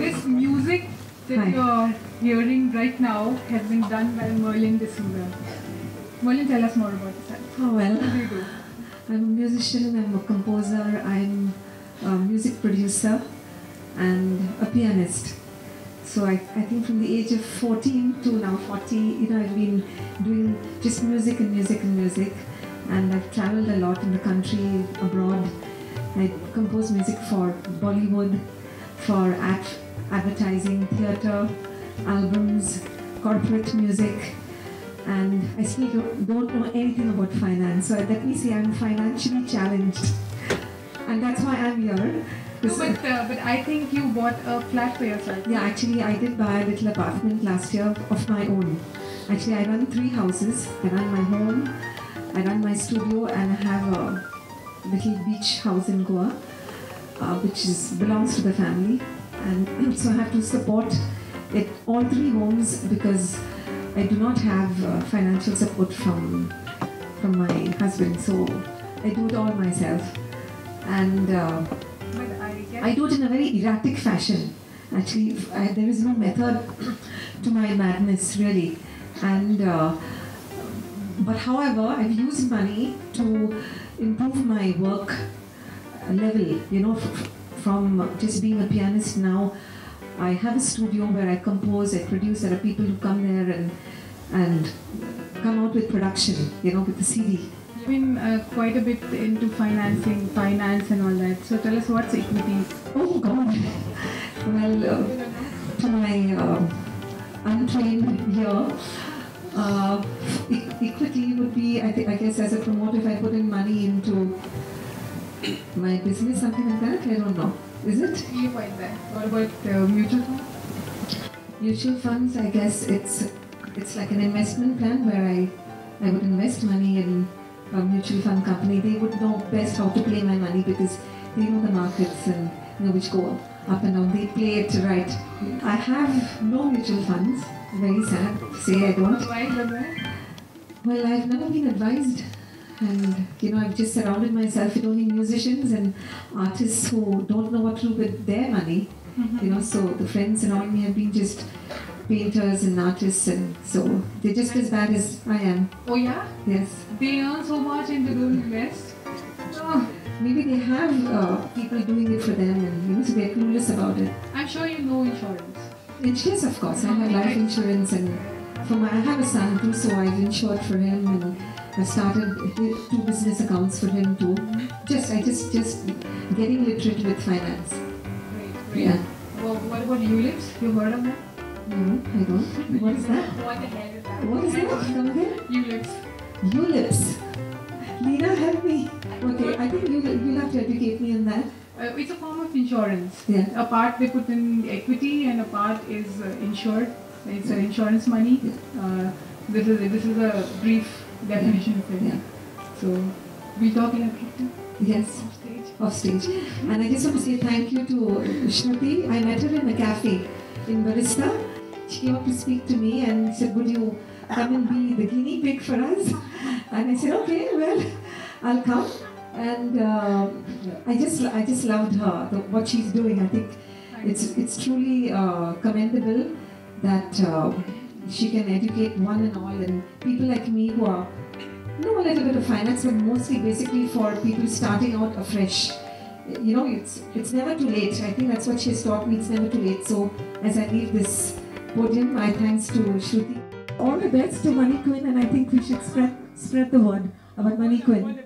This music that you're hearing right now has been done by Merlin D'Souza. Merlin, tell us more about yourself. Oh well, What do you do? I'm a musician, I'm a composer, I'm a music producer and a pianist. So I think from the age of 14 to now 40, I've been doing just music and music and music. And I've traveled a lot in the country, abroad. I compose music for Bollywood, for advertising, theatre, albums, corporate music. And I still don't know anything about finance. So let me say I'm financially challenged. And that's why I'm here. No, but I think you bought a flat for yourself. Yeah, actually I did buy a little apartment last year of my own. Actually I run 3 houses. I run my home, I run my studio, and I have a little beach house in Goa, which belongs to the family. And so I have to support all 3 homes because I do not have financial support from my husband. So I do it all myself. And I do it in a very erratic fashion. Actually, there is no method to my madness, really. And but however, I've used money to improve my work level. From just being a pianist now, I have a studio where I compose, I produce. There are people who come there and come out with production, with the CD. You've been quite a bit into finance and all that. So tell us, what's equity? Oh God! Well, to my untrained ear, equity would be, I guess, as a promoter, if I put in money into my business, something like that. I don't know. Is it? You find that. What about mutual funds? Mutual funds, I guess it's like an investment plan where I would invest money in a mutual fund company. They would know best how to play my money because they know the markets and which go up and down. They play it right. I have no mutual funds. Very sad to say I don't. Why is that? Well, I've never been advised. And I've just surrounded myself with only musicians and artists who don't know what to do with their money. So the friends around me have been just painters and artists, and so they're just as bad as I am. Oh yeah? Yes. They earn so much and they don't invest? Oh. Maybe they have people doing it for them, and so they're clueless about it. I'm sure you know insurance. Yes, of course. I have life insurance, and I have a son too, so I've insured for him, and I started 2 business accounts for him too. Just getting literate with finance. Great. Yeah. Well, what about ULIPs? You heard of that? No, I don't. What is that? What the hell is that? What is that? Come again? ULIPs. ULIPs. Lena, help me. Okay, I think you'll have to educate me on that. It's a form of insurance. Yeah. A part they put in equity and a part is insured. It's an insurance money. This is a brief definition of it. Yeah. So, we talk elaborately? Yes. Off stage. And I just want to say thank you to Shruti. I met her in a cafe in Barista. She came up to speak to me and said, would you come and be the guinea pig for us? And I said, okay, well, I'll come. And I just loved her, what she's doing. I think it's truly commendable that she can educate one and all, and people like me who know a little bit of finance, but mostly basically for people starting out afresh. It's never too late. I think that's what she has taught me. It's never too late. So as I leave this podium, my thanks to Shruti. All the best to Money Queen, and I think we should spread the word about Money Queen.